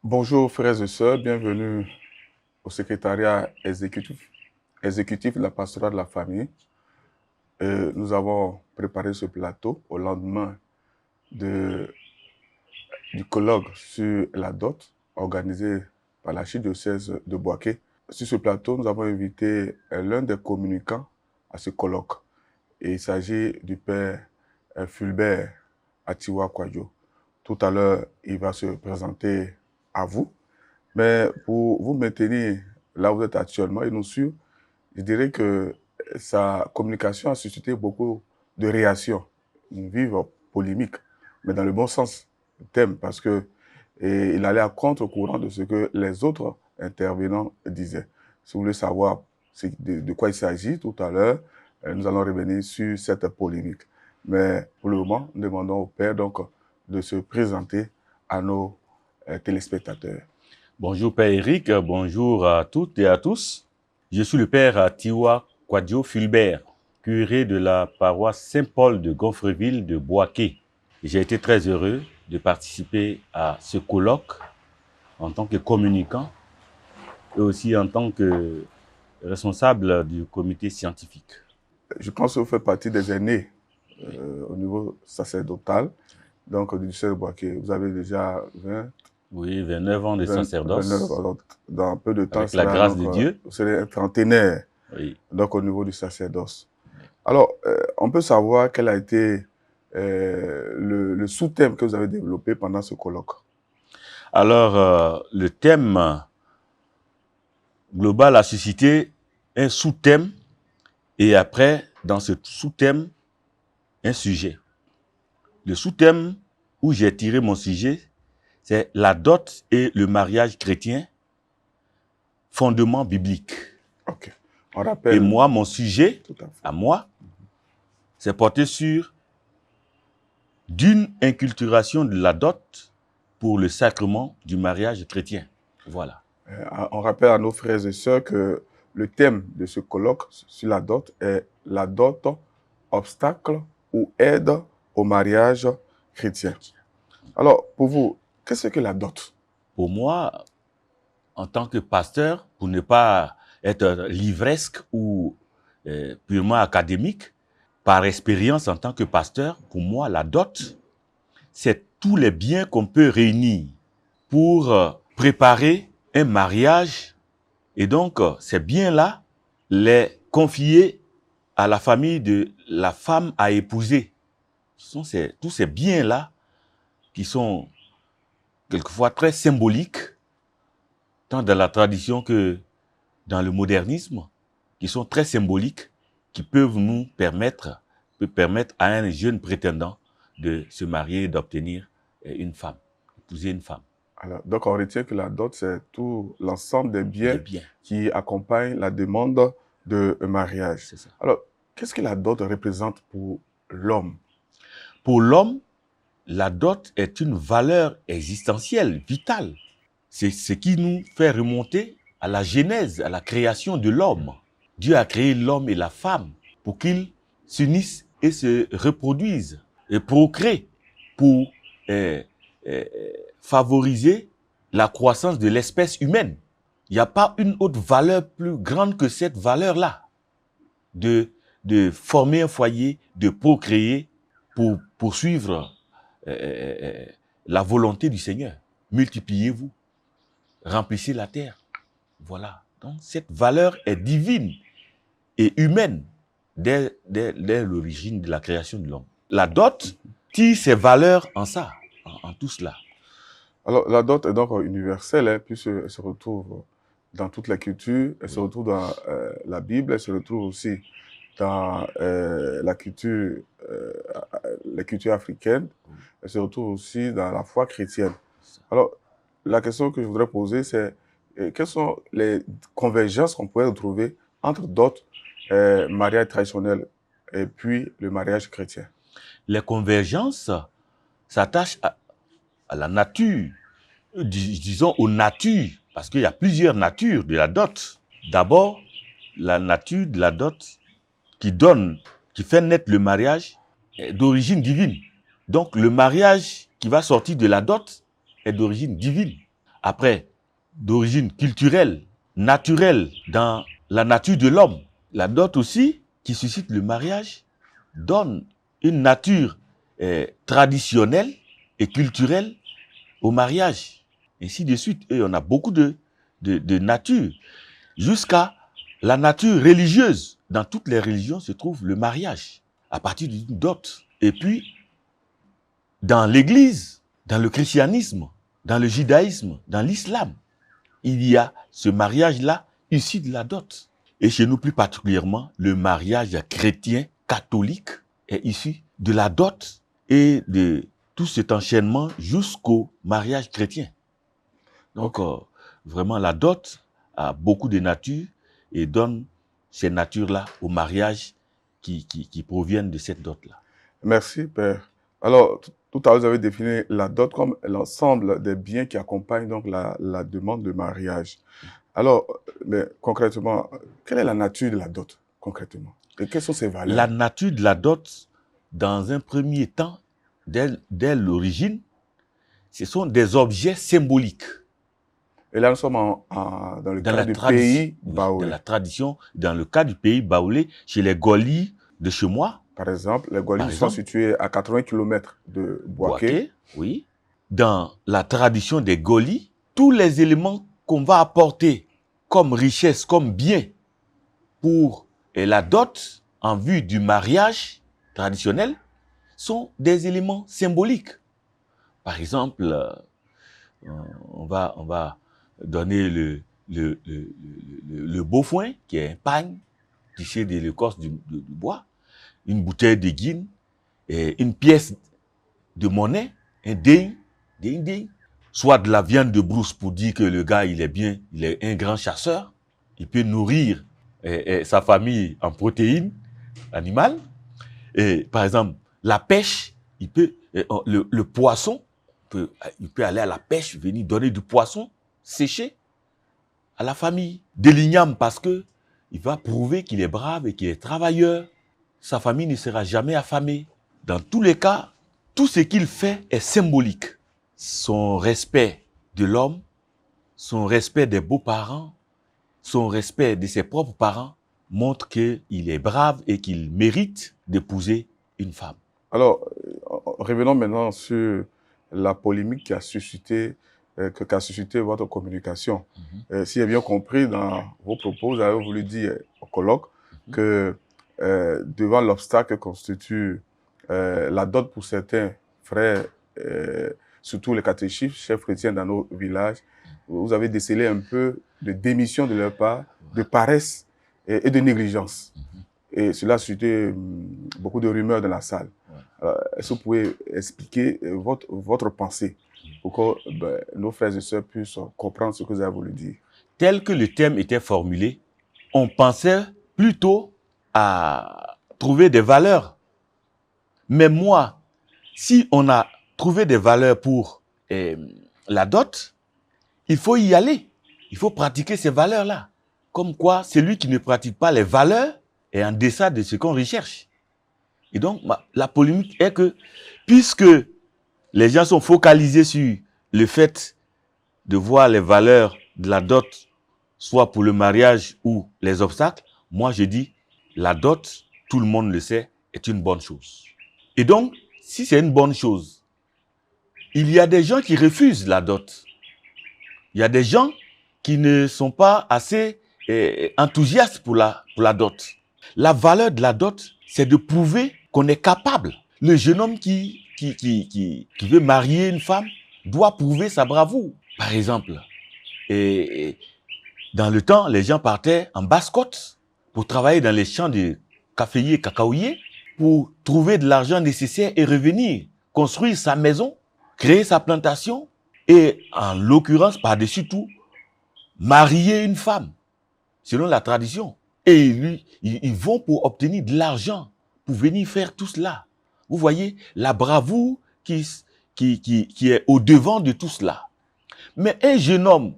Bonjour frères et sœurs, bienvenue au secrétariat exécutif de la pastorale de la famille. Nous avons préparé ce plateau au lendemain du colloque sur la dot organisé par l'archidiocèse de Bouaké. Sur ce plateau, nous avons invité l'un des communicants à ce colloque. Et il s'agit du père Fulbert Atiwa Kwadjo. Tout à l'heure, il va se présenter à vous. Mais pour vous maintenir là où vous êtes actuellement et nous suivre, je dirais que sa communication a suscité beaucoup de réactions, une vive polémique, mais dans le bon sens du thème, parce que il allait à contre-courant de ce que les autres intervenants disaient. Si vous voulez savoir de quoi il s'agit tout à l'heure, nous allons revenir sur cette polémique. Mais pour le moment, nous demandons au Père donc de se présenter à nos téléspectateurs. Bonjour Père Eric, bonjour à toutes et à tous. Je suis le Père Atiwa Kwadjo Fulbert, curé de la paroisse Saint-Paul de Gonfreville de Bouaké. J'ai été très heureux de participer à ce colloque en tant que communicant et aussi en tant que responsable du comité scientifique. Je pense que vous faites partie des aînés au niveau sacerdotal, donc du diocèse de Bouaké. Vous avez déjà 29 ans de sacerdoce. 29, alors, dans peu de temps, avec la grâce de Dieu. Vous serez un trentenaire, Oui. Donc au niveau du sacerdoce. Alors, on peut savoir quel a été le sous-thème que vous avez développé pendant ce colloque. Alors, le thème global a suscité un sous-thème et après, dans ce sous-thème, un sujet. Le sous-thème où j'ai tiré mon sujet, c'est la dot et le mariage chrétien, fondement biblique. Ok. On rappelle. Et moi, mon sujet, à moi, c'est porté sur d'une inculturation de la dot pour le sacrement du mariage chrétien. Voilà. On rappelle à nos frères et sœurs que le thème de ce colloque sur la dot est la dot, obstacle ou aide au mariage chrétien. Alors, pour vous, qu'est-ce que la dot? Pour moi, en tant que pasteur, pour ne pas être livresque ou purement académique, par expérience en tant que pasteur, pour moi, la dot, c'est tous les biens qu'on peut réunir pour préparer un mariage. Et donc, ces biens-là, les confier à la famille de la femme à épouser. Ce sont tous ces biens-là qui sont quelquefois très symboliques, tant dans la tradition que dans le modernisme, qui sont très symboliques, qui peuvent permettre à un jeune prétendant de se marier et d'obtenir une femme, épouser une femme. Alors, donc, on retient que la dot, c'est tout l'ensemble des biens qui accompagnent la demande de mariage. C'est ça. Alors, qu'est-ce que la dot représente pour l'homme? Pour l'homme, la dot est une valeur existentielle, vitale. C'est ce qui nous fait remonter à la genèse, à la création de l'homme. Dieu a créé l'homme et la femme pour qu'ils s'unissent et se reproduisent et procréent pour favoriser la croissance de l'espèce humaine. Il n'y a pas une autre valeur plus grande que cette valeur-là, de former un foyer, de procréer pour poursuivre la volonté du Seigneur. Multipliez-vous, remplissez la terre. Voilà. Donc cette valeur est divine et humaine dès l'origine de la création de l'homme. La dot tire ses valeurs en ça, en tout cela. Alors la dot est donc universelle, hein, puisqu'elle se retrouve dans toutes les cultures, elle se retrouve dans la Bible, elle se retrouve aussi dans la culture africaine, elle se retrouve aussi dans la foi chrétienne. Alors, la question que je voudrais poser, c'est quelles sont les convergences qu'on pourrait retrouver entre d'autres mariages traditionnels et puis le mariage chrétien? Les convergences s'attachent à la nature, disons aux natures, parce qu'il y a plusieurs natures de la dot. D'abord, la nature de la dot qui fait naître le mariage est d'origine divine. Donc, le mariage qui va sortir de la dot est d'origine divine. après, d'origine culturelle, naturelle, dans la nature de l'homme. La dot aussi, qui suscite le mariage, donne une nature traditionnelle et culturelle au mariage. Ainsi de suite. Et on a beaucoup de nature. Jusqu'à la nature religieuse. Dans toutes les religions se trouve le mariage, à partir d'une dot. Et puis, dans l'église, dans le christianisme, dans le judaïsme, dans l'islam, il y a ce mariage-là issu de la dot. Et chez nous, plus particulièrement, le mariage chrétien catholique est issu de la dot et de tout cet enchaînement jusqu'au mariage chrétien. Donc, vraiment, la dot a beaucoup de nature et donne ces natures-là au mariage qui proviennent de cette dot-là. Merci, Père. Alors, tout à l'heure, vous avez défini la dot comme l'ensemble des biens qui accompagnent donc la demande de mariage. Alors, mais concrètement, quelle est la nature de la dot, concrètement? Et quelles sont ses valeurs? La nature de la dot, dans un premier temps, dès l'origine, ce sont des objets symboliques. Et là, nous sommes dans le cas du pays baoulé. Dans la tradition, dans le cas du pays baoulé, chez les Golis de chez moi. Par exemple, les Golis sont situés à 80 km de Boaké. Oui. Dans la tradition des Golis, tous les éléments qu'on va apporter comme richesse, comme bien pour la dot en vue du mariage traditionnel sont des éléments symboliques. Par exemple, on va donner le beau foin, qui est un pagne tissé de l'écorce du bois, une bouteille de guine, et une pièce de monnaie, un ding, soit de la viande de brousse pour dire que le gars, il est un grand chasseur, il peut nourrir sa famille en protéines animales. Et, par exemple, la pêche, le poisson, il peut aller à la pêche, venir donner du poisson séché à la famille. De l'igname parce que il va prouver qu'il est brave et qu'il est travailleur. Sa famille ne sera jamais affamée. Dans tous les cas, tout ce qu'il fait est symbolique. Son respect de l'homme, son respect des beaux-parents, son respect de ses propres parents montre qu'il est brave et qu'il mérite d'épouser une femme. Alors, revenons maintenant sur la polémique qui a suscité votre communication. Si j'ai bien compris, dans vos propos, vous avez voulu dire au colloque que devant l'obstacle que constitue la dot pour certains frères, surtout les catéchistes, chefs chrétiens dans nos villages, vous avez décelé un peu de démission de leur part, de paresse et de négligence. Et cela a suscité beaucoup de rumeurs dans la salle. Est-ce que vous pouvez expliquer votre pensée pour que nos frères et sœurs puissent comprendre ce que vous avez voulu dire? Tel que le thème était formulé, on pensait plutôt à trouver des valeurs. Mais moi, si on a trouvé des valeurs pour la dot, il faut y aller. Il faut pratiquer ces valeurs-là. Comme quoi, celui qui ne pratique pas les valeurs est en deçà de ce qu'on recherche. Et donc, la polémique est que, puisque les gens sont focalisés sur le fait de voir les valeurs de la dot, soit pour le mariage ou les obstacles, moi je dis, la dot, tout le monde le sait, est une bonne chose. Et donc, si c'est une bonne chose, il y a des gens qui refusent la dot. Il y a des gens qui ne sont pas assez enthousiastes pour la dot. La valeur de la dot, c'est de prouver qu'on est capable. Le jeune homme qui veut marier une femme doit prouver sa bravoure. Par exemple, dans le temps, les gens partaient en basse-côte pour travailler dans les champs de caféiers et cacaoyers pour trouver de l'argent nécessaire et revenir, construire sa maison, créer sa plantation et, en l'occurrence, par-dessus tout, marier une femme, selon la tradition. Et ils vont pour obtenir de l'argent, pour venir faire tout cela. Vous voyez la bravoure qui est au-devant de tout cela. Mais un jeune homme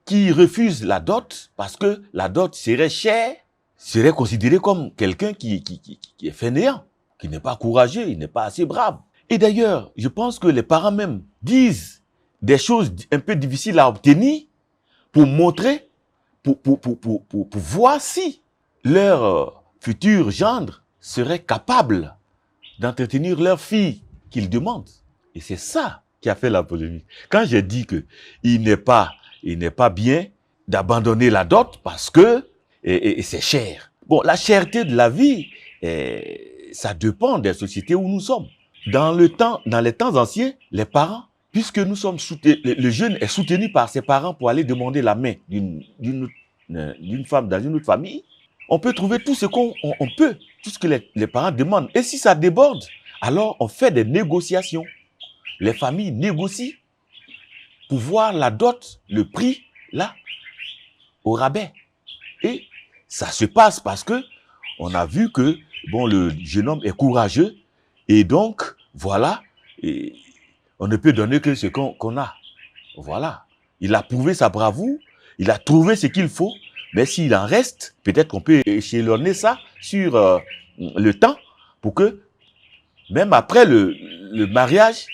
qui refuse la dot, parce que la dot serait chère, serait considéré comme quelqu'un qui est fainéant, qui n'est pas courageux, il n'est pas assez brave. Et d'ailleurs, je pense que les parents même disent des choses un peu difficiles à obtenir pour montrer, pour voir si leur futur gendre serait capable d'entretenir leur fille qu'ils demandent. Et c'est ça qui a fait la polémique. Quand j'ai dit que il n'est pas bien d'abandonner la dot parce que et c'est cher. Bon, la cherté de la vie, ça dépend des sociétés où nous sommes. Dans les temps anciens, les parents, puisque nous sommes soutenus, le jeune est soutenu par ses parents pour aller demander la main d'une femme dans une autre famille, on peut trouver tout ce qu'on peut, tout ce que les parents demandent. Et si ça déborde, alors on fait des négociations. Les familles négocient pour voir la dot, le prix, là, au rabais. Et ça se passe parce que on a vu que bon, le jeune homme est courageux et donc, voilà, et on ne peut donner que ce qu'on a. Voilà. Il a prouvé sa bravoure, il a trouvé ce qu'il faut, mais s'il en reste, peut-être qu'on peut échelonner ça sur le temps pour que, même après le mariage,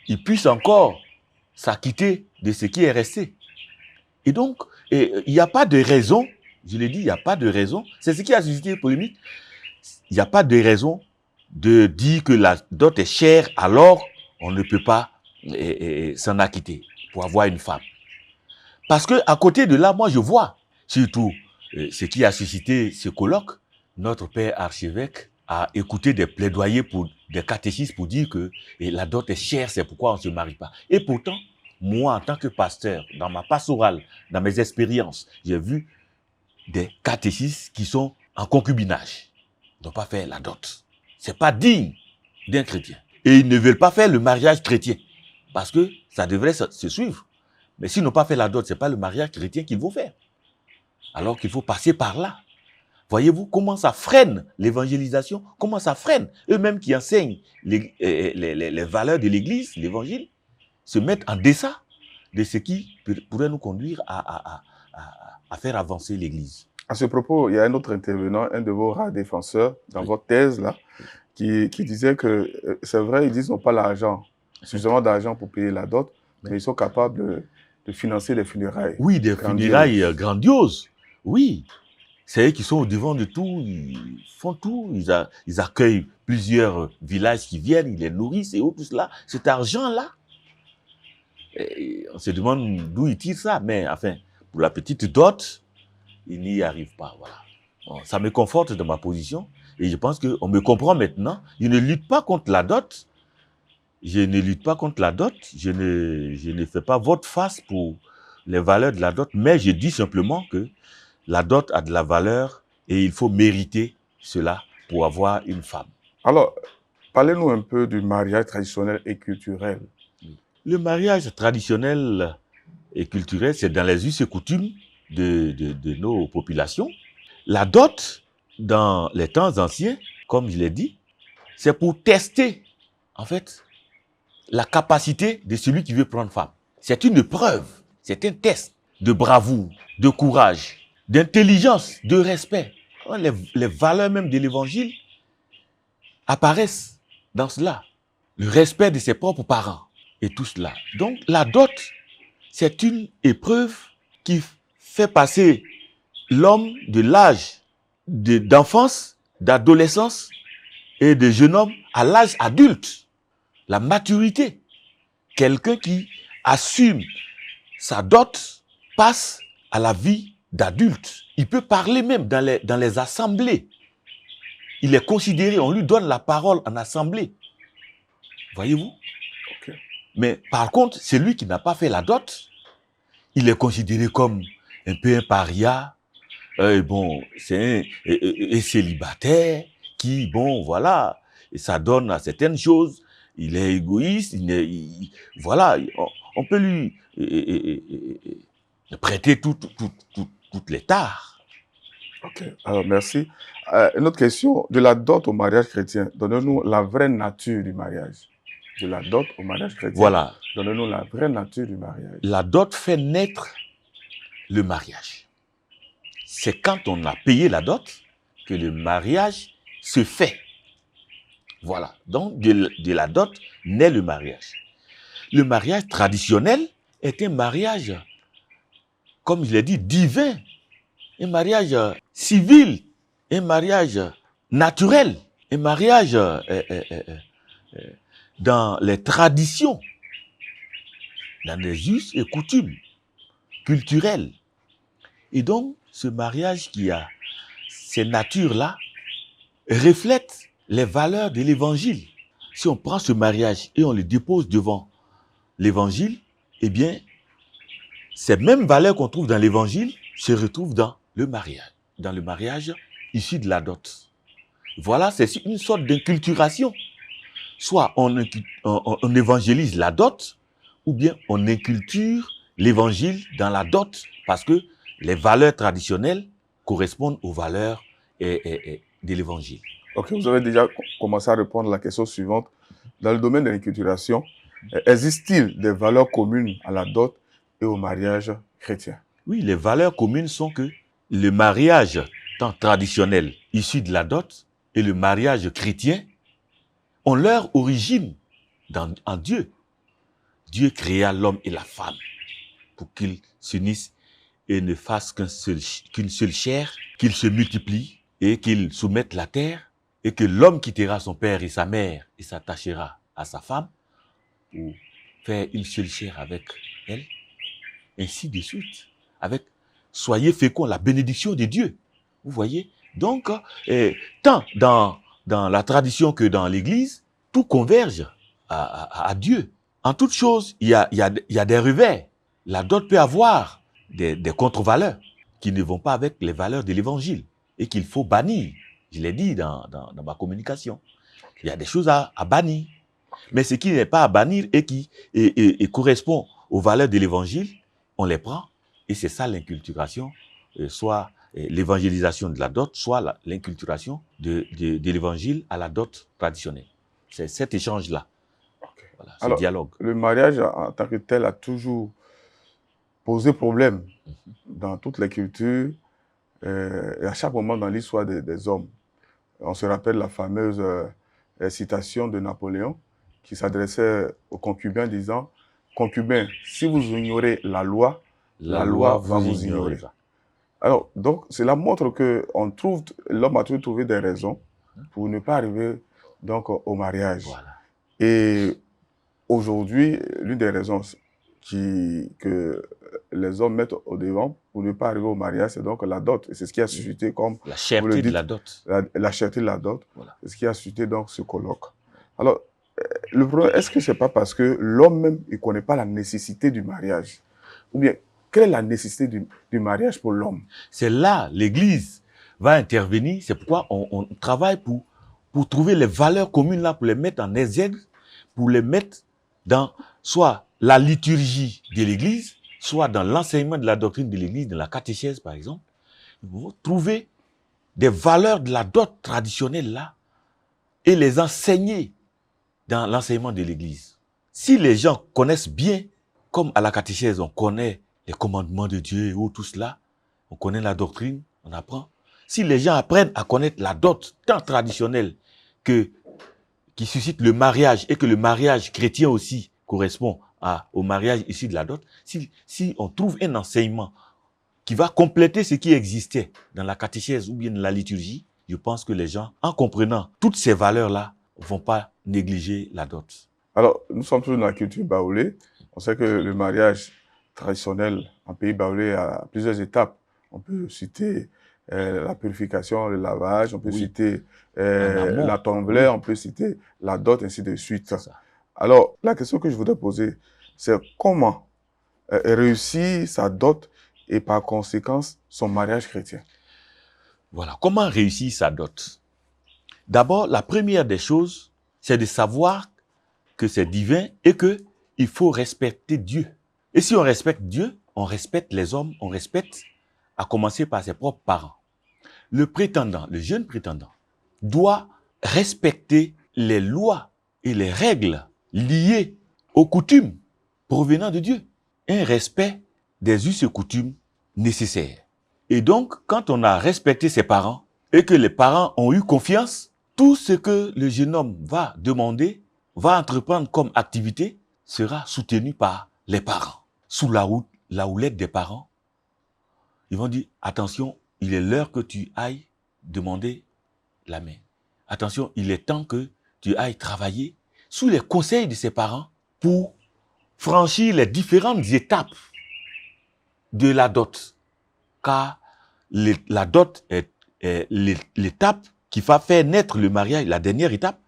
il puisse encore s'acquitter de ce qui est resté. Et donc, il n'y a pas de raison, je l'ai dit, il n'y a pas de raison, c'est ce qui a suscité une polémique, il n'y a pas de raison de dire que la dot est chère, alors on ne peut pas s'en acquitter pour avoir une femme. Parce que à côté de là, moi je vois, surtout ce qui a suscité ce colloque, notre père archevêque a écouté des plaidoyers pour des catéchistes pour dire que la dot est chère, c'est pourquoi on ne se marie pas. Et pourtant, moi, en tant que pasteur, dans ma pastorale, dans mes expériences, j'ai vu des catéchistes qui sont en concubinage. Ils n'ont pas fait la dot. C'est pas digne d'un chrétien. Et ils ne veulent pas faire le mariage chrétien. Parce que ça devrait se suivre. Mais s'ils n'ont pas fait la dot, c'est pas le mariage chrétien qu'ils vont faire. Alors qu'il faut passer par là. Voyez-vous comment ça freine l'évangélisation, comment ça freine. Eux-mêmes qui enseignent les valeurs de l'Église, l'Évangile, se mettent en deçà de ce qui pourrait nous conduire à faire avancer l'Église. À ce propos, il y a un autre intervenant, un de vos rares défenseurs, dans votre thèse, là, qui disait que c'est vrai, ils disent qu'ils n'ont pas l'argent, suffisamment d'argent pour payer la dot, mais ils sont capables de financer des funérailles. Oui, des funérailles grandioses. Oui. C'est eux qui sont au devant de tout, ils font tout, ils accueillent plusieurs villages qui viennent, ils les nourrissent et tout cela. Cet argent-là, on se demande d'où ils tirent ça, mais enfin, pour la petite dot, ils n'y arrivent pas. Voilà. Bon, ça me conforte dans ma position et je pense qu'on me comprend maintenant. Je ne lutte pas contre la dot, je ne fais pas volte-face pour les valeurs de la dot, mais je dis simplement que la dot a de la valeur et il faut mériter cela pour avoir une femme. Alors, parlez-nous un peu du mariage traditionnel et culturel. Le mariage traditionnel et culturel, c'est dans les us et coutumes de nos populations. La dot, dans les temps anciens, comme je l'ai dit, c'est pour tester, en fait, la capacité de celui qui veut prendre femme. C'est une preuve, c'est un test de bravoure, de courage, d'intelligence, de respect. Les valeurs même de l'évangile apparaissent dans cela. Le respect de ses propres parents et tout cela. Donc la dot, c'est une épreuve qui fait passer l'homme de l'âge d'enfance, d'adolescence et de jeune homme à l'âge adulte. La maturité. Quelqu'un qui assume sa dot passe à la vie d'adulte. Il peut parler même dans les assemblées. Il est considéré, on lui donne la parole en assemblée. Voyez-vous? Okay. Mais par contre, celui qui n'a pas fait la dot, il est considéré comme un peu un paria. Bon, c'est un célibataire qui, bon, voilà, et ça donne à certaines choses. Il est égoïste, voilà, on peut lui prêter toutes les tares. Ok, alors merci. Une autre question, de la dot au mariage chrétien, donnez-nous la vraie nature du mariage. De la dot au mariage chrétien, voilà. Donnez-nous la vraie nature du mariage. La dot fait naître le mariage. C'est quand on a payé la dot que le mariage se fait. Voilà, donc de la dot naît le mariage. le mariage traditionnel est un mariage, comme je l'ai dit, divin, un mariage civil, un mariage naturel, un mariage dans les traditions, dans les us et coutumes culturelles. Et donc, ce mariage qui a ces natures-là reflète les valeurs de l'évangile. Si on prend ce mariage et on le dépose devant l'évangile, eh bien, ces mêmes valeurs qu'on trouve dans l'évangile se retrouvent dans le mariage issu de la dot. Voilà, c'est une sorte d'inculturation. Soit on évangélise la dot, ou bien on inculture l'évangile dans la dot, parce que les valeurs traditionnelles correspondent aux valeurs de l'évangile. Ok, vous avez déjà commencé à répondre à la question suivante. Dans le domaine de l'inculturation, existe-t-il des valeurs communes à la dot et au mariage chrétien? Oui, les valeurs communes sont que le mariage tant traditionnel issu de la dot et le mariage chrétien ont leur origine en Dieu. Dieu créa l'homme et la femme pour qu'ils s'unissent et ne fassent qu'une seule chair, qu'ils se multiplient et qu'ils soumettent la terre, et que l'homme quittera son père et sa mère et s'attachera à sa femme pour faire une seule chair avec elle, ainsi de suite. Avec soyez féconds, la bénédiction de Dieu. Vous voyez? Donc, tant dans la tradition que dans l'Église, tout converge à Dieu. En toute chose, il y a des revers. La dot peut avoir des contre-valeurs qui ne vont pas avec les valeurs de l'Évangile et qu'il faut bannir. Je l'ai dit dans ma communication. Il y a des choses à bannir. Mais ce qui n'est pas à bannir et qui correspond aux valeurs de l'Évangile, on les prend. Et c'est ça l'inculturation, soit l'évangélisation de la dot, soit l'inculturation de l'Évangile à la dot traditionnelle. C'est cet échange-là. Okay. Voilà, ce dialogue. Le mariage en tant que tel a toujours posé problème dans toutes les cultures et à chaque moment dans l'histoire des hommes. On se rappelle la fameuse citation de Napoléon qui s'adressait aux concubins disant « Concubins, si vous ignorez la loi va vous ignorer. » Alors, donc, cela montre que l'homme a toujours trouvé des raisons pour ne pas arriver donc, au mariage. Voilà. Et aujourd'hui, l'une des raisons que les hommes mettent au devant pour ne pas arriver au mariage, c'est donc la dot. Et c'est ce qui a suscité, comme la cherté de la dot. La cherté de la dot, voilà. C'est ce qui a suscité donc ce colloque. Alors, le problème, est-ce que c'est pas parce que l'homme même, il connaît pas la nécessité du mariage? Ou bien, quelle est la nécessité du mariage pour l'homme? C'est là, l'Église va intervenir. C'est pourquoi on travaille pour trouver les valeurs communes là, pour les mettre en exergue, pour les mettre dans soit la liturgie de l'Église, soit dans l'enseignement de la doctrine de l'Église, dans la catéchèse par exemple. Vous faut trouver des valeurs de la dot traditionnelle là et les enseigner dans l'enseignement de l'Église. Si les gens connaissent bien, comme à la catéchèse, on connaît les commandements de Dieu ou tout cela, on connaît la doctrine, on apprend. Si les gens apprennent à connaître la dot tant traditionnelle qui suscite le mariage et que le mariage chrétien aussi correspond au mariage issu de la dot, si on trouve un enseignement qui va compléter ce qui existait dans la catéchèse ou bien dans la liturgie, je pense que les gens, en comprenant toutes ces valeurs-là, ne vont pas négliger la dot. Alors, nous sommes toujours dans la culture baoulé. On sait que le mariage traditionnel en pays baoulé a plusieurs étapes. On peut citer la purification, le lavage, on peut citer la tomblée, on peut citer la dot, ainsi de suite. Alors, la question que je voudrais poser, c'est comment réussir sa dot et par conséquence son mariage chrétien? Voilà, comment réussir sa dot? D'abord, la première des choses, c'est de savoir que c'est divin et qu'il faut respecter Dieu. Et si on respecte Dieu, on respecte les hommes, on respecte, à commencer par ses propres parents. Le prétendant, le jeune prétendant, doit respecter les lois et les règles liées aux coutumes provenant de Dieu. Un respect des us et coutumes nécessaires. Et donc, quand on a respecté ses parents et que les parents ont eu confiance, tout ce que le jeune homme va demander, va entreprendre comme activité, sera soutenu par les parents. Sous la houlette des parents, ils vont dire, attention, il est l'heure que tu ailles demander la main. Attention, il est temps que tu ailles travailler sous les conseils de ses parents pour franchir les différentes étapes de la dot. Car la dot est l'étape qui va faire naître le mariage, la dernière étape.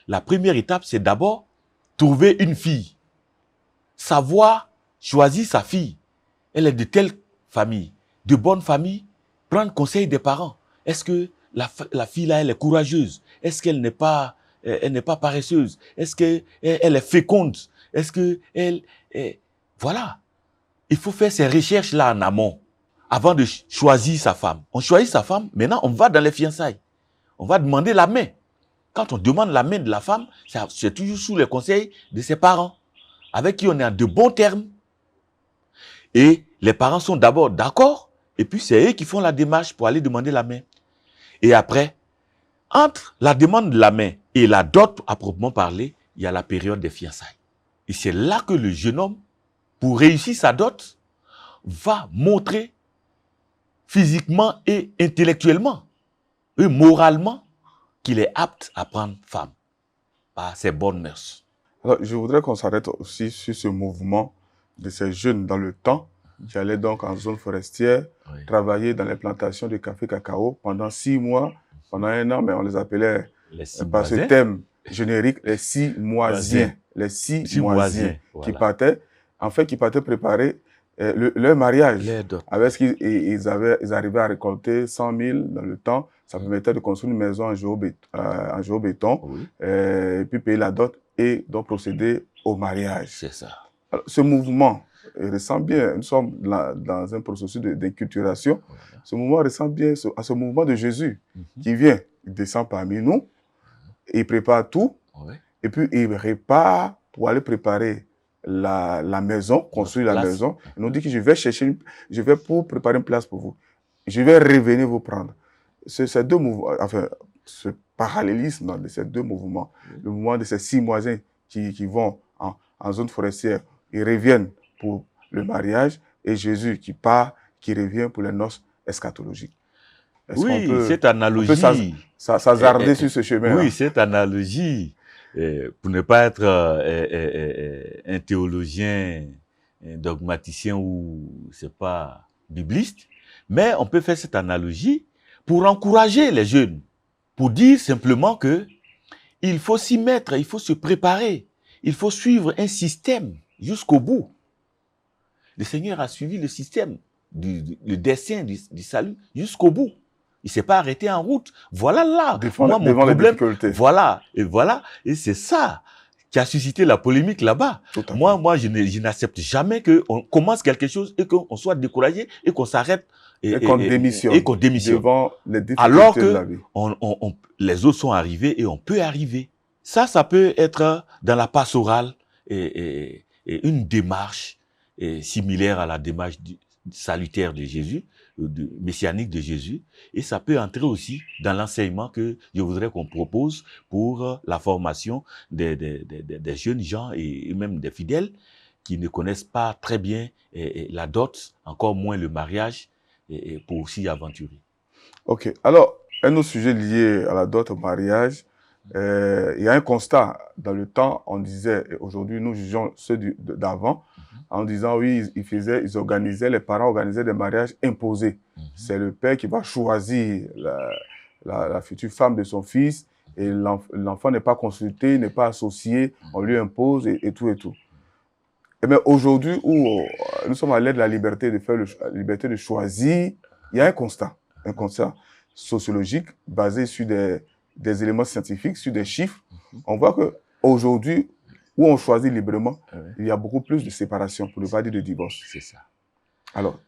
La première étape, c'est d'abord trouver une fille. Savoir choisir sa fille. Elle est de telle famille, de bonne famille, prendre conseil des parents. Est-ce que la fille là, elle est courageuse? Est-ce qu'elle n'est pas, paresseuse? Est-ce qu'elle est féconde? Est-ce que voilà. Il faut faire ces recherches là en amont avant de choisir sa femme. On choisit sa femme, maintenant on va dans les fiançailles. On va demander la main. Quand on demande la main de la femme, c'est toujours sous les conseils de ses parents, avec qui on est en de bons termes. Et les parents sont d'abord d'accord, et puis c'est eux qui font la démarche pour aller demander la main. Et après, entre la demande de la main et la dot à proprement parler, il y a la période des fiançailles. Et c'est là que le jeune homme, pour réussir sa dot, va montrer physiquement et intellectuellement et moralement qu'il est apte à prendre femme par ses bonnes mœurs. Alors, je voudrais qu'on s'arrête aussi sur ce mouvement de ces jeunes dans le temps qui allaient donc en zone forestière, travailler dans les plantations de café cacao pendant 6 mois, pendant 1 an, mais on les appelait par ce thème générique les 6 moisiens. Les 6 moisiens qui partaient, en fait, qui partaient préparer leur mariage. Avec ce qu'ils arrivaient à récolter 100 000 dans le temps, ça permettait de construire une maison en géobéton, et puis payer la dot et donc procéder au mariage. C'est ça. Alors, ce mouvement ressemble bien, nous sommes dans un processus d'inculturation, ce mouvement ressemble bien à ce mouvement de Jésus qui vient, il descend parmi nous, il prépare tout, et puis il repart pour aller préparer la maison, construire la maison. Il nous dit que je vais pour préparer une place pour vous. Je vais revenir vous prendre. Ces deux mouvements, enfin, ce parallélisme de ces deux mouvements, le mouvement de ces 6 moisiens qui vont en zone forestière, ils reviennent pour le mariage, et Jésus qui part, qui revient pour les noces eschatologiques. Oui, cette analogie. On peut s'hasarder sur ce chemin. Oui, cette analogie, pour ne pas être un théologien, un dogmaticien ou, c'est pas, bibliste, mais on peut faire cette analogie pour encourager les jeunes, pour dire simplement que il faut s'y mettre, il faut se préparer, il faut suivre un système jusqu'au bout. Le Seigneur a suivi le système, le dessein du salut jusqu'au bout. Il ne s'est pas arrêté en route. Voilà là, moi, mon problème. Voilà, et c'est ça qui a suscité la polémique là-bas. Moi, je n'accepte jamais qu'on commence quelque chose et qu'on soit découragé et qu'on s'arrête et qu'on démissionne devant les difficultés alors que de la vie. Les autres sont arrivés et on peut arriver. Ça peut être dans la pastorale et une démarche similaire à la démarche salutaire de Jésus, messianique de Jésus, et ça peut entrer aussi dans l'enseignement que je voudrais qu'on propose pour la formation des jeunes gens et même des fidèles qui ne connaissent pas très bien la dot, encore moins le mariage, et pour s'y aventurer. Ok, alors, un autre sujet lié à la dot, au mariage, il y a un constat. Dans le temps, on disait, et aujourd'hui nous jugeons ceux d'avant, en disant oui, les parents organisaient des mariages imposés. C'est le père qui va choisir la future femme de son fils, et l'enfant n'est pas consulté, n'est pas associé, on lui impose et tout et tout. Mais aujourd'hui, où nous sommes à l'ère de la liberté de faire la liberté de choisir, il y a un constat sociologique basé sur des éléments scientifiques, sur des chiffres. On voit qu'aujourd'hui, où on choisit librement, il y a beaucoup plus de séparation, pour ne pas dire de divorce. C'est ça. Alors,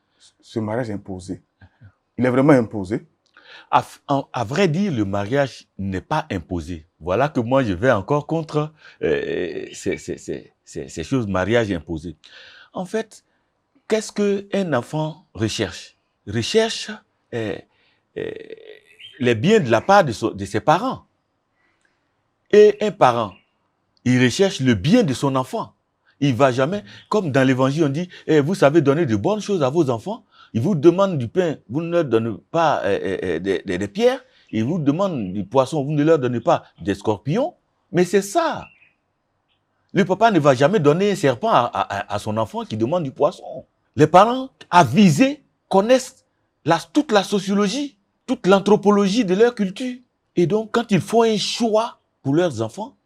ce mariage imposé, il est vraiment imposé? À vrai dire, le mariage n'est pas imposé. Voilà que moi, je vais encore contre ces choses, mariage imposé. En fait, qu'est-ce qu'un enfant recherche? Recherche les biens de la part de ses parents. Et un parent, il recherche le bien de son enfant. Il ne va jamais, comme dans l'évangile, on dit, vous savez donner de bonnes choses à vos enfants. Ils vous demandent du pain, vous ne leur donnez pas des pierres. Ils vous demandent du poisson, vous ne leur donnez pas des scorpions. Mais c'est ça. Le papa ne va jamais donner un serpent à son enfant qui demande du poisson. Les parents avisés connaissent toute la sociologie, toute l'anthropologie de leur culture. Et donc, quand ils font un choix pour leurs enfants,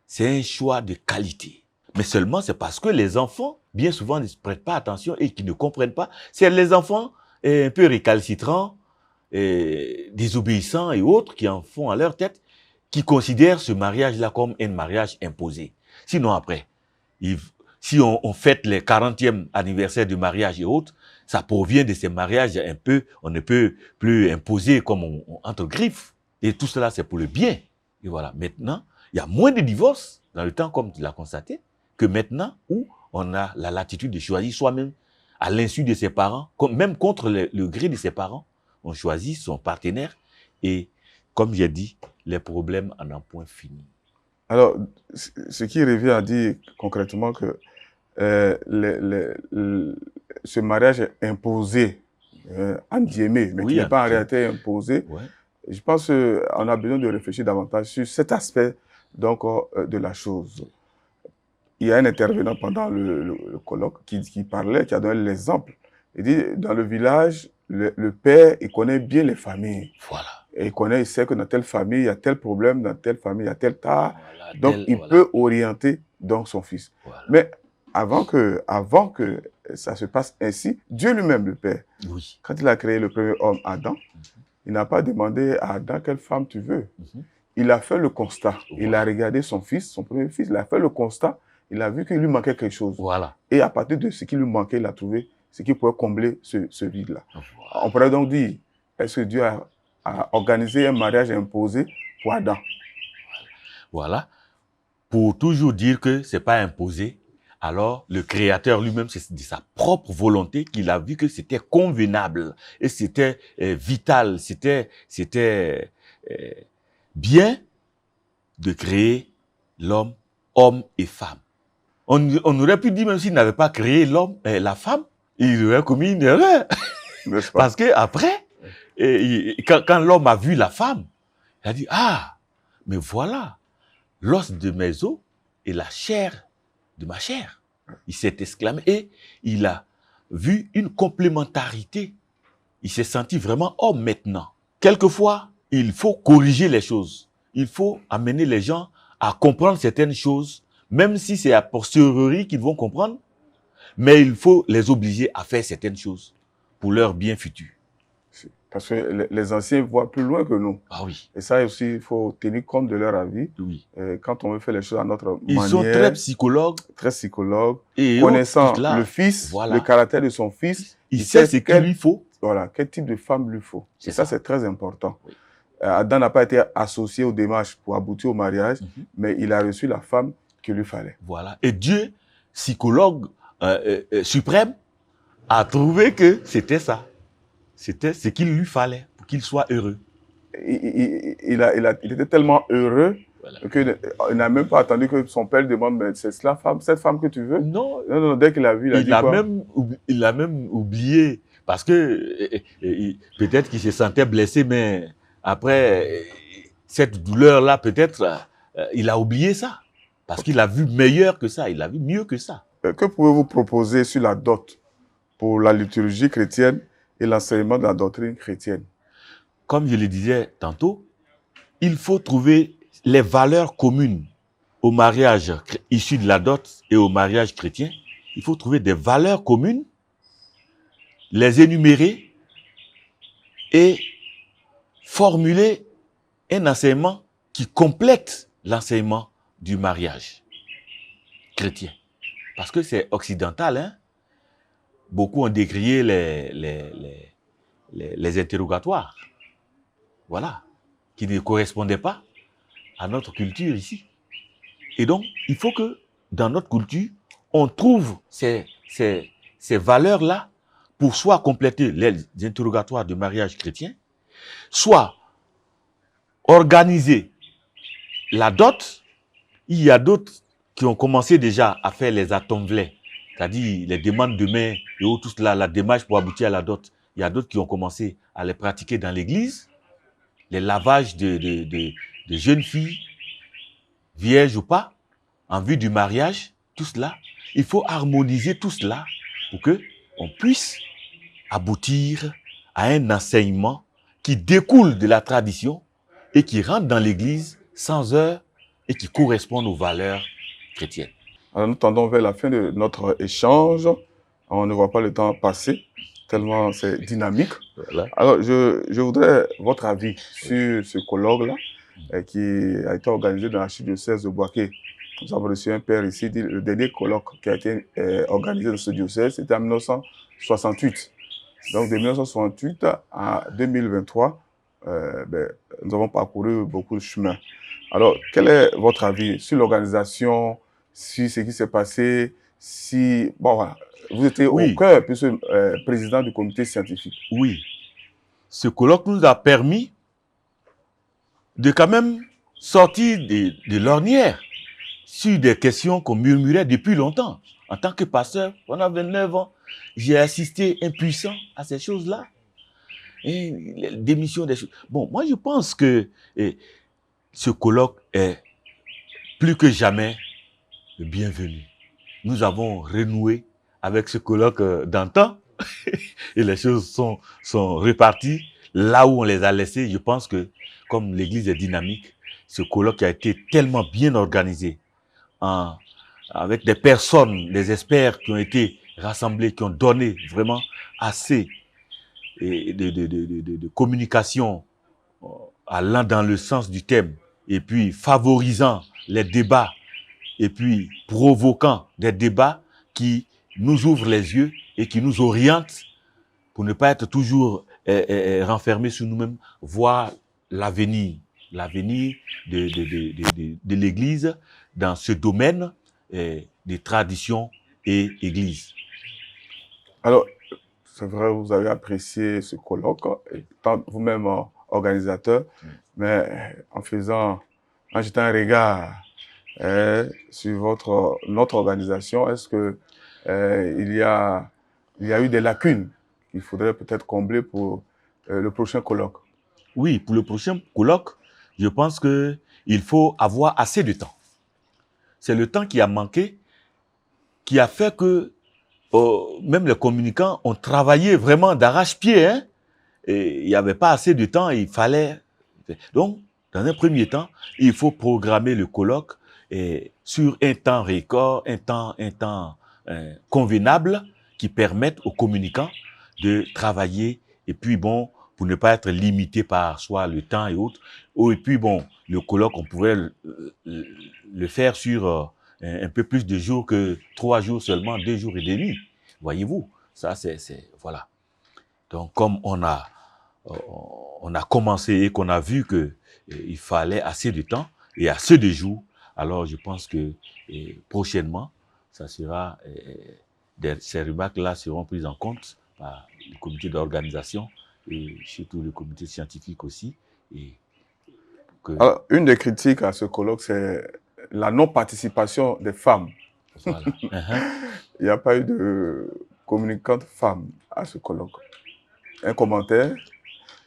c'est un choix de qualité. Mais seulement c'est parce que les enfants, bien souvent, ne se prêtent pas attention et qui ne comprennent pas. C'est les enfants un peu récalcitrants, désobéissants et autres qui en font à leur tête, qui considèrent ce mariage-là comme un mariage imposé. Sinon après, si on fête les 40e anniversaire du mariage et autres, ça provient de ces mariages un peu, on ne peut plus imposer comme entre griffes. Et tout cela, c'est pour le bien. Et voilà, maintenant, il y a moins de divorces dans le temps, comme tu l'as constaté, que maintenant où on a la latitude de choisir soi-même, à l'insu de ses parents, même contre le gré de ses parents, on choisit son partenaire et, comme j'ai dit, les problèmes en un point fini. Alors, ce qui revient à dire concrètement que ce mariage est imposé, en guillemets, mais qui n'est pas en réalité imposé. Ouais. Je pense qu'on a besoin de réfléchir davantage sur cet aspect donc, de la chose. Il y a un intervenant pendant le colloque qui parlait, qui a donné l'exemple. Il dit, dans le village, le père, il connaît bien les familles. Voilà. Et il sait que dans telle famille, il y a tel problème, dans telle famille, il y a tel tas. Voilà, donc, il peut orienter donc, son fils. Voilà. Mais avant que ça se passe ainsi, Dieu lui-même, le Père, oui, quand il a créé le premier homme, Adam, il n'a pas demandé à Adam quelle femme tu veux. Il a fait le constat. Il a regardé son fils, son premier fils, il a fait le constat. Il a vu qu'il lui manquait quelque chose. Voilà. Et à partir de ce qui lui manquait, il a trouvé ce qui pouvait combler ce vide-là. Voilà. On pourrait donc dire, est-ce que Dieu a organisé un mariage imposé pour Adam? Voilà. Pour toujours dire que ce n'est pas imposé, alors le Créateur lui-même, c'est de sa propre volonté qu'il a vu que c'était convenable et c'était vital, c'était bien de créer l'homme, homme et femme. On aurait pu dire, même s'il n'avait pas créé l'homme, la femme, il aurait commis une erreur. Parce que après, quand l'homme a vu la femme, il a dit, ah, mais voilà, l'os de mes os et la chair de ma chair. Il s'est exclamé et il a vu une complémentarité. Il s'est senti vraiment homme maintenant. Quelquefois, il faut corriger les choses. Il faut amener les gens à comprendre certaines choses, même si c'est a posteriori qu'ils vont comprendre, mais il faut les obliger à faire certaines choses pour leur bien futur. Parce que les anciens voient plus loin que nous. Ah oui. Et ça aussi, il faut tenir compte de leur avis. Oui. Quand on veut faire les choses à notre manière. Ils sont très psychologues. Très psychologues. Et connaissant le fils, voilà, le caractère de son fils. Il sait ce qu'il lui faut. Voilà, quel type de femme lui faut. Et ça, c'est très important. Oui. Adam n'a pas été associé aux démarches pour aboutir au mariage, mais il a reçu la femme qu'il lui fallait. Voilà. Et Dieu, psychologue suprême, a trouvé que c'était ça. C'était ce qu'il lui fallait pour qu'il soit heureux. Il était tellement heureux, voilà, qu'il n'a même pas attendu que son père lui demande, mais c'est cette femme que tu veux? Non. Non, dès qu'il a vu, il a dit quoi? Il a même oublié, parce que peut-être qu'il se sentait blessé, mais après, cette douleur-là, peut-être, il a oublié ça. Parce qu'il a vu meilleur que ça, il a vu mieux que ça. Que pouvez-vous proposer sur la dot pour la liturgie chrétienne et l'enseignement de la doctrine chrétienne? Comme je le disais tantôt, il faut trouver les valeurs communes au mariage issu de la dot et au mariage chrétien. Il faut trouver des valeurs communes, les énumérer et formuler un enseignement qui complète l'enseignement du mariage chrétien. Parce que c'est occidental, hein? Beaucoup ont décrié les interrogatoires, voilà, qui ne correspondaient pas à notre culture ici. Et donc, il faut que dans notre culture, on trouve ces valeurs-là pour soit compléter les interrogatoires de mariage chrétien, soit organiser la dot. Il y a d'autres qui ont commencé déjà à faire les atomes-vlés, c'est-à-dire les demandes de main et tout cela, la démarche pour aboutir à la dot. Il y a d'autres qui ont commencé à les pratiquer dans l'église, les lavages de jeunes filles, vierges ou pas, en vue du mariage, tout cela. Il faut harmoniser tout cela pour que on puisse aboutir à un enseignement qui découle de la tradition et qui rentre dans l'église sans heurts et qui correspond aux valeurs chrétiennes. Alors, nous tendons vers la fin de notre échange. On ne voit pas le temps passer, tellement c'est dynamique. Voilà. Alors, je voudrais votre avis sur ce colloque-là, qui a été organisé dans l'archidiocèse de Bouaké. Nous avons reçu un père ici, dit le dernier colloque qui a été organisé dans ce diocèse, c'était en 1968. Donc, de 1968 à 2023, nous avons parcouru beaucoup de chemin. Alors, quel est votre avis sur l'organisation, sur ce qui s'est passé, si... Bon, voilà. Vous étiez au cœur, puisque président du comité scientifique. Oui. Ce colloque nous a permis de quand même sortir de l'ornière sur des questions qu'on murmurait depuis longtemps. En tant que pasteur, pendant 29 ans, j'ai assisté impuissant à ces choses-là. Et les démissions des choses. Bon, moi je pense que ce colloque est plus que jamais le bienvenu. Nous avons renoué avec ce colloque d'antan et les choses sont reparties là où on les a laissées. Je pense que comme l'église est dynamique, ce colloque a été tellement bien organisé avec des personnes, des experts qui ont été rassemblés, qui ont donné vraiment assez de communication allant dans le sens du thème et puis favorisant les débats et puis provoquant des débats qui nous ouvrent les yeux et qui nous orientent pour ne pas être toujours renfermés sur nous-mêmes, voir l'avenir de l'Église dans ce domaine des traditions et Église. Alors, c'est vrai, vous avez apprécié ce colloque, étant vous-même organisateur, mais en jetant un regard sur notre organisation, est-ce que il y a eu des lacunes qu'il faudrait peut-être combler pour le prochain colloque? Oui, pour le prochain colloque, je pense que il faut avoir assez de temps. C'est le temps qui a manqué, qui a fait que même les communicants ont travaillé vraiment d'arrache-pied, hein, et il n'y avait pas assez de temps, il fallait... Donc, dans un premier temps, il faut programmer le colloque sur un temps record, un temps convenable qui permette aux communicants de travailler et puis bon, pour ne pas être limité par soit le temps et autres. Et puis bon, le colloque, on pouvait le faire sur un peu plus de jours que 3 jours seulement, 2 jours et demi. Voyez-vous, ça c'est voilà. Donc comme on a commencé et qu'on a vu que il fallait assez de temps et assez de jours, alors je pense que prochainement, ça sera ces remarques-là seront prises en compte par le comité d'organisation et surtout le comité scientifique aussi. Alors, une des critiques à ce colloque, c'est la non-participation des femmes. Voilà. Il n'y a pas eu de communicante femme à ce colloque. Un commentaire?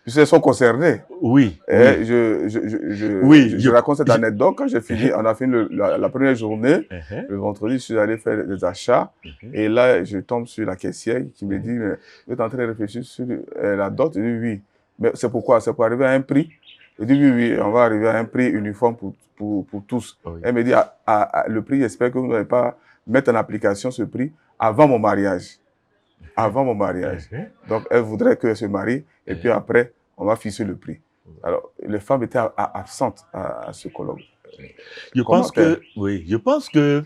Puisqu'elles sont concernées. Oui. Je raconte cette anecdote. Quand on a fini la première journée, le vendredi, je suis allé faire des achats. Et là, je tombe sur la caissière qui me dit, mais vous êtes en train de réfléchir sur la dot? Je dis oui. Mais c'est pourquoi? C'est pour arriver à un prix? Je dis oui, on va arriver à un prix uniforme pour tous. Oui. Elle me dit, le prix, j'espère que vous n'allez pas mettre en application ce prix avant mon mariage. Avant mon mariage. Donc, elle voudrait qu'elle se marie et puis après, on va fixer le prix. Alors, les femmes étaient absentes à ce colloque. Je pense que,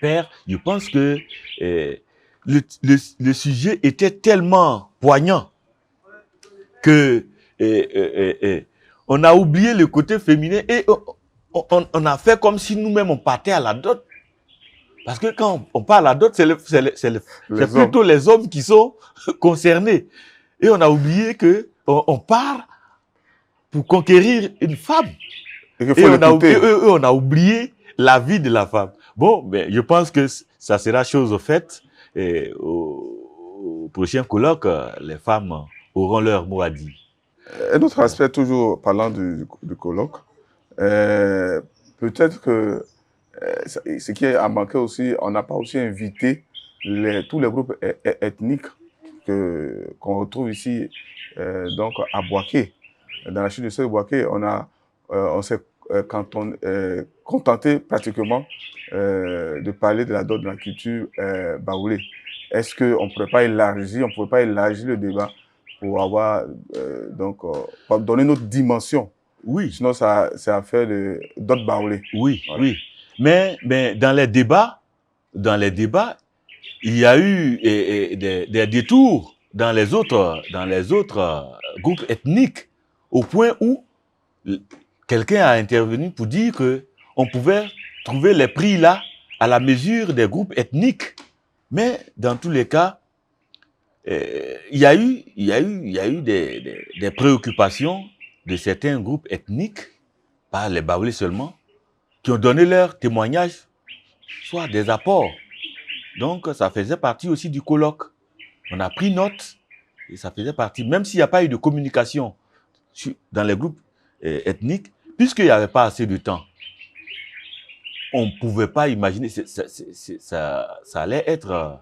Père, le sujet était tellement poignant que on a oublié le côté féminin et on a fait comme si nous-mêmes on partait à la dot. Parce que quand on parle à la dot, c'est plutôt les hommes qui sont concernés. Et on a oublié que on part pour conquérir une femme. Et on a oublié la vie de la femme. Bon, ben, je pense que ça sera chose faite. Et au prochain colloque, les femmes auront leur mot à dire. Un autre aspect, toujours parlant du colloque, peut-être que ce qui a manqué aussi, on n'a pas aussi invité tous les groupes ethniques qu'on retrouve ici, donc à Boaké. Dans la chute de Boaké, on s'est contenté pratiquement de parler de la dot de la culture baoulé. Est-ce qu'on ne pourrait pas élargir, le débat pour avoir pour donner notre dimension? Oui. Sinon, c'est affaire de dot baoulé. Oui, voilà. Oui. Mais dans les débats, il y a eu des détours dans les autres groupes ethniques, au point où quelqu'un a intervenu pour dire que on pouvait trouver les prix là à la mesure des groupes ethniques. Mais dans tous les cas, il y a eu des préoccupations de certains groupes ethniques, pas les Baoulés seulement, qui ont donné leur témoignage, soit des apports. Donc, ça faisait partie aussi du colloque. On a pris note et ça faisait partie, même s'il n'y a pas eu de communication dans les groupes ethniques, puisqu'il n'y avait pas assez de temps. On ne pouvait pas imaginer, ça allait être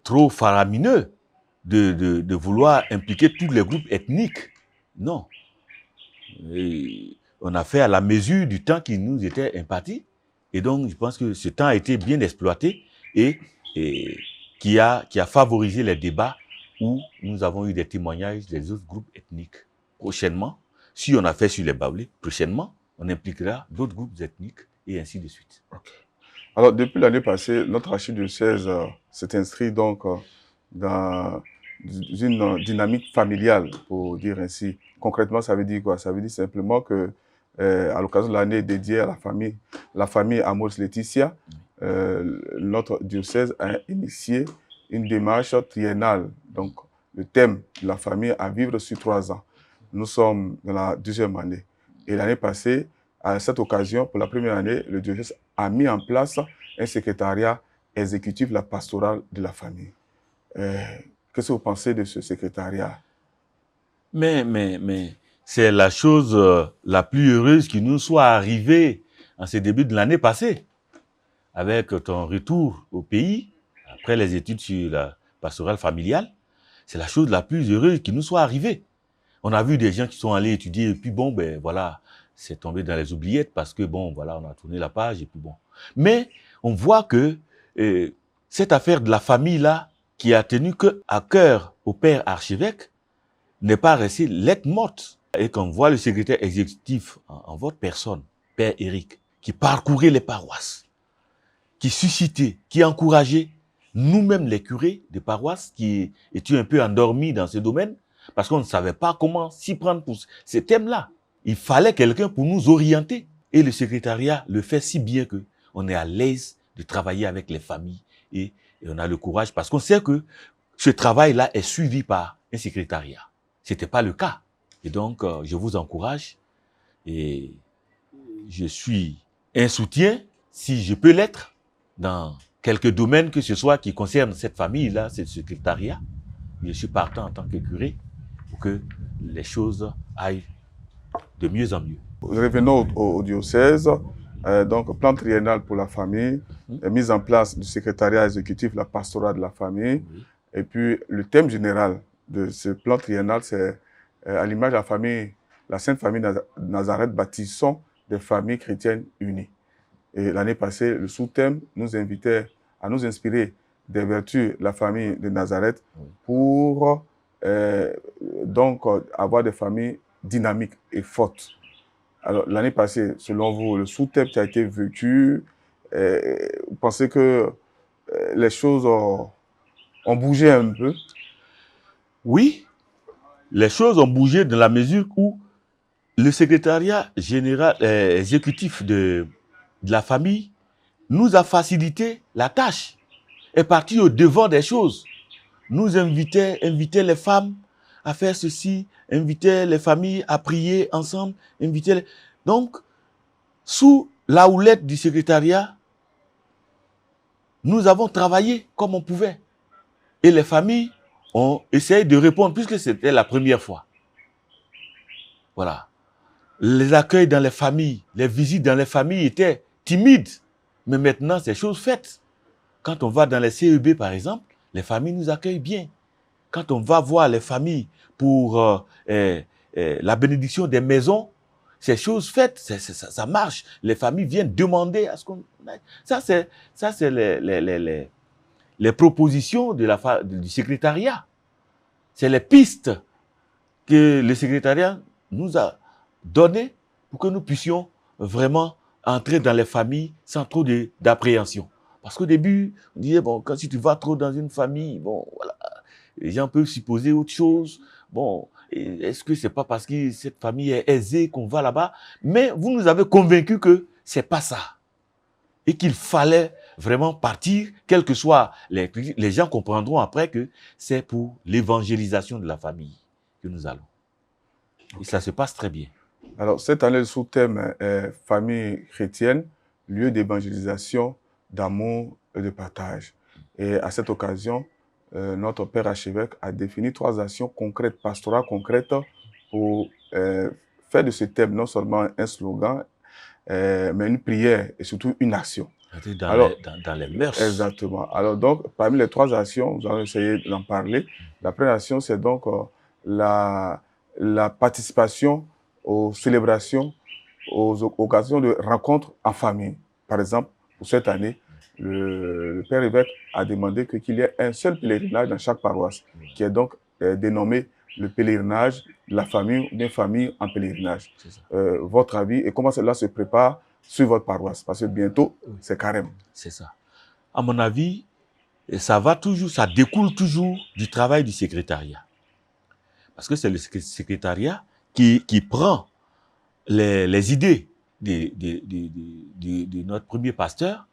trop faramineux de vouloir impliquer tous les groupes ethniques. Non. Et on a fait à la mesure du temps qui nous était imparti. Et donc, je pense que ce temps a été bien exploité et qui a favorisé les débats où nous avons eu des témoignages des autres groupes ethniques. Prochainement, si on a fait sur les Baoulés, prochainement, on impliquera d'autres groupes ethniques et ainsi de suite. Okay. Alors, depuis l'année passée, notre archidiocèse s'est inscrit donc dans une dynamique familiale, pour dire ainsi. Concrètement, ça veut dire quoi? Ça veut dire simplement que, à l'occasion de l'année dédiée à la famille Amos Laetitia, notre diocèse a initié une démarche triennale. Donc, le thème de la famille à vivre sur 3 ans. Nous sommes dans la 2e année. Et l'année passée, à cette occasion, pour la première année, le diocèse a mis en place un secrétariat exécutif de la pastorale de la famille. Qu'est-ce que vous pensez de ce secrétariat? Mais c'est la chose la plus heureuse qui nous soit arrivée en ce début de l'année passée. Avec ton retour au pays, après les études sur la pastorale familiale, c'est la chose la plus heureuse qui nous soit arrivée. On a vu des gens qui sont allés étudier et puis bon, ben voilà, c'est tombé dans les oubliettes parce que bon, voilà, on a tourné la page et puis bon. Mais on voit que cette affaire de la famille-là, qui a tenu que à cœur au père archevêque, n'est pas restée lettre morte. Et qu'on voit le secrétaire exécutif en votre personne, père Éric, qui parcourait les paroisses, qui suscitait, qui encourageait nous-mêmes les curés de paroisse qui étaient un peu endormis dans ce domaine, parce qu'on ne savait pas comment s'y prendre pour ces thèmes-là. Il fallait quelqu'un pour nous orienter. Et le secrétariat le fait si bien que on est à l'aise de travailler avec les familles et on a le courage parce qu'on sait que ce travail-là est suivi par un secrétariat. C'était pas le cas. Et donc, je vous encourage et je suis un soutien, si je peux l'être, dans quelques domaines que ce soit qui concernent cette famille-là, ce secrétariat. Je suis partant en tant que curé pour que les choses aillent de mieux en mieux. Revenons au diocèse. Donc, plan triennal pour la famille, mise en place du secrétariat exécutif de la pastorale de la famille. Et puis, le thème général de ce plan triennal, c'est à l'image de la famille, la Sainte Famille Nazareth, bâtissons des familles chrétiennes unies. Et l'année passée, le sous-thème nous invitait à nous inspirer des vertus de la famille de Nazareth pour donc avoir des familles dynamiques et fortes. Alors, l'année passée, selon vous, le sous-thème qui a été vécu, vous pensez que les choses ont bougé un peu? Oui, les choses ont bougé dans la mesure où le secrétariat général exécutif de la famille nous a facilité la tâche, est parti au devant des choses, nous invitait les femmes à faire ceci, invitait les familles à prier ensemble, Donc, sous la houlette du secrétariat, nous avons travaillé comme on pouvait. Et les familles ont essayé de répondre, puisque c'était la première fois. Voilà. Les accueils dans les familles, les visites dans les familles étaient timides. Mais maintenant, c'est chose faite. Quand on va dans les CEB, par exemple, les familles nous accueillent bien. Quand on va voir les familles pour la bénédiction des maisons, c'est chose faite, ça marche. Les familles viennent demander à ce qu'on... Ça, c'est les propositions du secrétariat. C'est les pistes que le secrétariat nous a données pour que nous puissions vraiment entrer dans les familles sans trop d'appréhension. Parce qu'au début, on disait, bon, quand si tu vas trop dans une famille, bon, voilà, les gens peuvent supposer autre chose. Bon, est-ce que c'est pas parce que cette famille est aisée qu'on va là-bas? Mais vous nous avez convaincus que c'est pas ça. Et qu'il fallait vraiment partir, quel que soit les gens comprendront après que c'est pour l'évangélisation de la famille que nous allons. Et ça se passe très bien. Alors, cette année, le sous-thème est famille chrétienne, lieu d'évangélisation, d'amour et de partage. Et à cette occasion, notre Père archevêque a défini 3 actions concrètes, pastorales concrètes, pour faire de ce thème non seulement un slogan, mais une prière et surtout une action. Dans les mœurs. Exactement. Alors donc, parmi les 3 actions, nous allons essayer d'en parler. La première action, c'est donc la participation aux célébrations, aux occasions de rencontres en famille. Par exemple, pour cette année, le Père évêque a demandé qu'il y ait un seul pèlerinage dans chaque paroisse, qui est donc dénommé le pèlerinage de la famille ou bien famille en pèlerinage. Votre avis et comment cela se prépare sur votre paroisse? Parce que bientôt, c'est carême. C'est ça. À mon avis, ça découle toujours du travail du secrétariat. Parce que c'est le secrétariat qui prend les idées de notre premier pasteur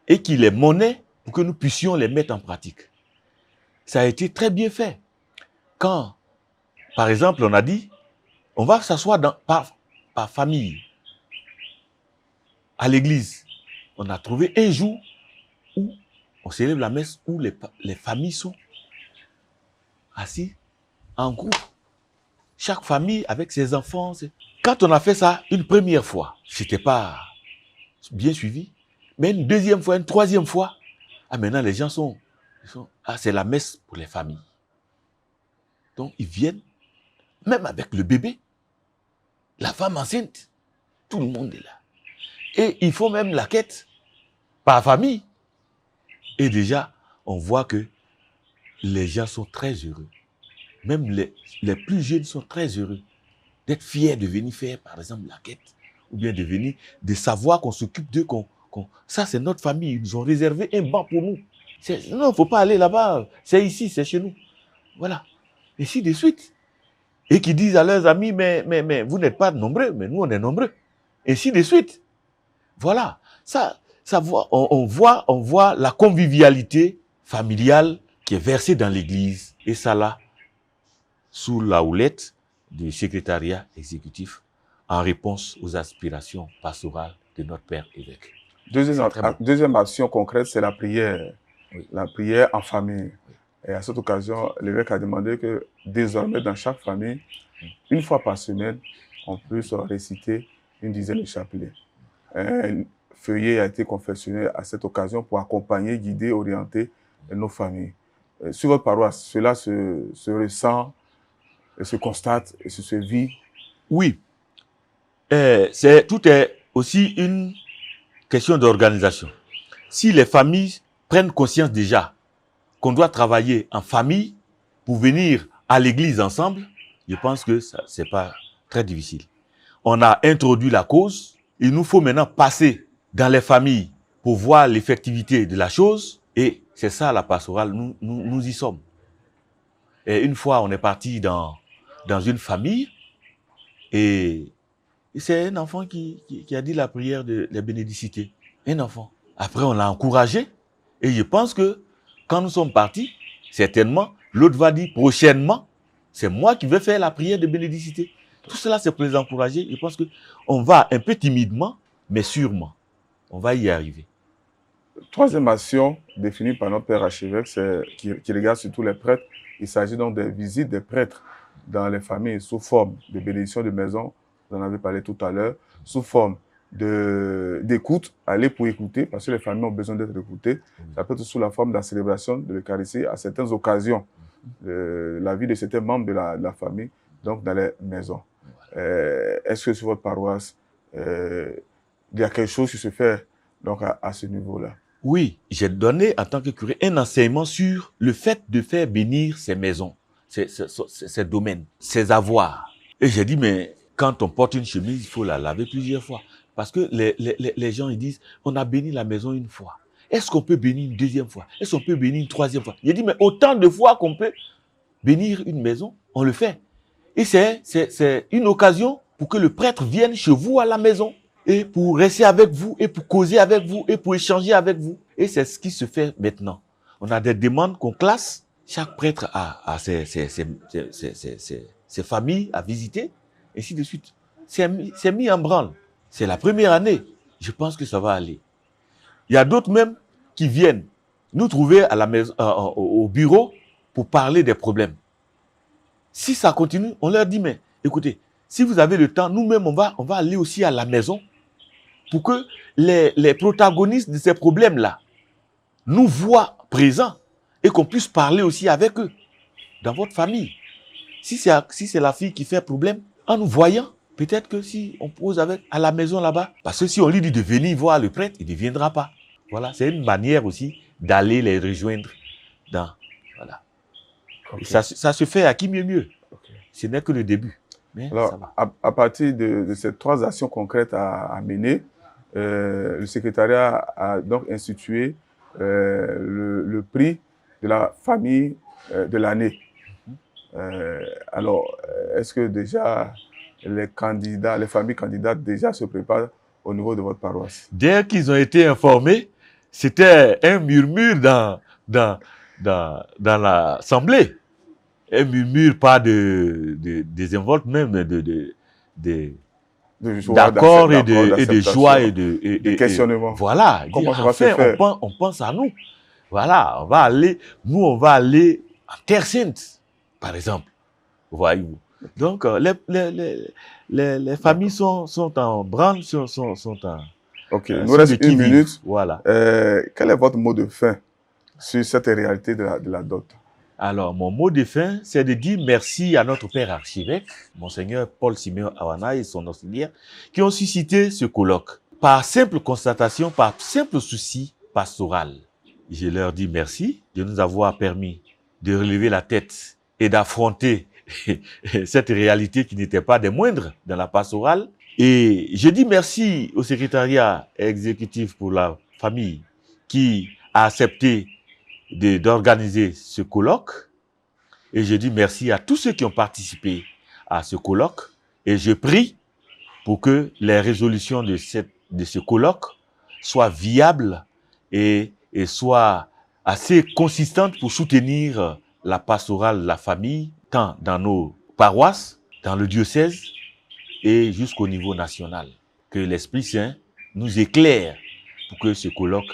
et qui les monnaie pour que nous puissions les mettre en pratique. Ça a été très bien fait. Quand, par exemple, on a dit, on va s'asseoir par famille à l'église. On a trouvé un jour où on célèbre la messe, où les familles sont assises en groupe. Chaque famille avec ses enfants. Quand on a fait ça une première fois, c'était pas bien suivi. Mais une deuxième fois, une troisième fois, maintenant les gens c'est la messe pour les familles. Donc ils viennent, même avec le bébé, la femme enceinte, tout le monde est là. Et ils font même la quête par famille. Et déjà, on voit que les gens sont très heureux. Même les plus jeunes sont très heureux d'être fiers de venir faire, par exemple, la quête. Ou bien de savoir qu'on s'occupe d'eux. Ça, c'est notre famille. Ils nous ont réservé un banc pour nous. Non, il ne faut pas aller là-bas. C'est ici, c'est chez nous. Voilà. Et ainsi de suite. Et qui disent à leurs amis, mais vous n'êtes pas nombreux, mais nous, on est nombreux. Et ainsi de suite. Voilà. On voit la convivialité familiale qui est versée dans l'église. Et ça là, sous la houlette du secrétariat exécutif, en réponse aux aspirations pastorales de notre Père évêque. Deuxième action concrète, c'est la prière. Oui. La prière en famille. Et à cette occasion, l'évêque a demandé que désormais, dans chaque famille, une fois par semaine, on puisse réciter une dizaine de chapelets. Un feuillet a été confectionné à cette occasion pour accompagner, guider, orienter nos familles. Sur votre paroisse, cela se ressent, se constate et se vit? Oui. Tout est aussi une question d'organisation. Si les familles prennent conscience déjà qu'on doit travailler en famille pour venir à l'église ensemble, je pense que ce n'est pas très difficile. On a introduit la cause. Il nous faut maintenant passer dans les familles pour voir l'effectivité de la chose. Et c'est ça la pastorale, nous y sommes. Et une fois, on est parti dans une famille et c'est un enfant qui a dit la prière de la bénédicité. Un enfant. Après, on l'a encouragé. Et je pense que quand nous sommes partis, certainement, l'autre va dire prochainement, c'est moi qui vais faire la prière de bénédicité. Tout cela, c'est pour les encourager. Je pense qu'on va un peu timidement mais sûrement, on va y arriver. Troisième action définie par notre père archevêque, qui regarde surtout les prêtres. Il s'agit donc des visites des prêtres dans les familles sous forme de bénédiction de maison, vous en avez parlé tout à l'heure, sous forme d'écoute, aller pour écouter, parce que les familles ont besoin d'être écoutées. Ça peut être sous la forme de la célébration de l'Eucharistie à certaines occasions, la vie de certains membres de la famille, donc dans les maisons. Est-ce que sur votre paroisse, il y a quelque chose qui se fait donc à ce niveau-là? Oui, j'ai donné en tant que curé un enseignement sur le fait de faire bénir ces maisons, ces domaines, ces avoirs. Et j'ai dit, mais quand on porte une chemise, il faut la laver plusieurs fois. Parce que les gens, ils disent, on a béni la maison une fois. Est-ce qu'on peut bénir une deuxième fois? Est-ce qu'on peut bénir une troisième fois? J'ai dit, mais autant de fois qu'on peut bénir une maison, on le fait. Et c'est une occasion pour que le prêtre vienne chez vous à la maison et pour rester avec vous et pour causer avec vous et pour échanger avec vous. Et c'est ce qui se fait maintenant. On a des demandes qu'on classe. Chaque prêtre a ses familles à visiter, et ainsi de suite. C'est mis en branle. C'est la première année. Je pense que ça va aller. Il y a d'autres même qui viennent nous trouver à la maison, au bureau pour parler des problèmes. Si ça continue, on leur dit, mais écoutez, si vous avez le temps, nous-mêmes, on va aller aussi à la maison pour que les protagonistes de ces problèmes-là nous voient présents et qu'on puisse parler aussi avec eux dans votre famille. Si c'est la fille qui fait problème, en nous voyant, peut-être que si on pose à la maison là-bas, parce que si on lui dit de venir voir le prêtre, il ne viendra pas. Voilà, c'est une manière aussi d'aller les rejoindre dans... Voilà. Okay. Et ça se fait à qui mieux. Okay. Ce n'est que le début. Mais alors, ça va. À partir de ces trois actions concrètes à mener, le secrétariat a donc institué le prix de la famille de l'année. Alors, est-ce que déjà les familles candidates déjà se préparent au niveau de votre paroisse? Dès qu'ils ont été informés, c'était un murmure dans l'assemblée. Un murmure pas désinvolte, même d'accord et de joie et de questionnement. Voilà. Comment ça va se faire? On pense à nous. Voilà, on va aller en Terre Sainte, par exemple. Voyez-vous. Donc, les familles sont en branle, sont en... Ok, il nous reste une minute. Voilà. Quel est votre mot de fin sur cette réalité de la dot? Alors, mon mot de fin, c'est de dire merci à notre père archevêque, Monseigneur Paul Siméon Awana et son auxiliaire, qui ont suscité ce colloque. Par simple constatation, par simple souci pastoral. Je leur dis merci de nous avoir permis de relever la tête et d'affronter cette réalité qui n'était pas des moindres dans la pastorale. Et je dis merci au secrétariat exécutif pour la famille qui a accepté d'organiser ce colloque. Et je dis merci à tous ceux qui ont participé à ce colloque. Et je prie pour que les résolutions de ce colloque soient viables et soient assez consistantes pour soutenir la pastorale, la famille, tant dans nos paroisses, dans le diocèse et jusqu'au niveau national. Que l'Esprit Saint nous éclaire pour que ce colloque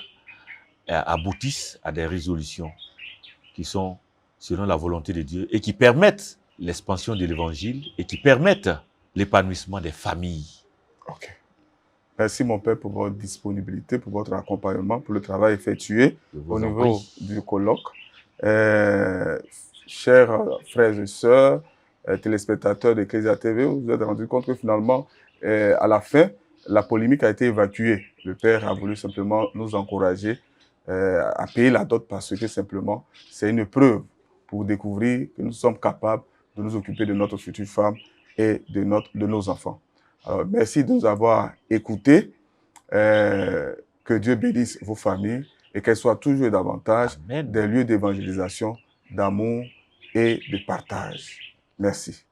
aboutisse à des résolutions qui sont selon la volonté de Dieu et qui permettent l'expansion de l'Évangile et qui permettent l'épanouissement des familles. Ok. Merci mon Père pour votre disponibilité, pour votre accompagnement, pour le travail effectué au niveau du colloque. Chers frères et sœurs, téléspectateurs d'Ecclesia TV, vous vous êtes rendu compte que finalement, à la fin, la polémique a été évacuée. Le Père a voulu simplement nous encourager à payer la dot parce que simplement, c'est une preuve pour découvrir que nous sommes capables de nous occuper de notre future femme et de nos enfants. Alors, merci de nous avoir écoutés. Que Dieu bénisse vos familles et qu'elles soient toujours et davantage des lieux d'évangélisation, d'amour et de partage. Merci.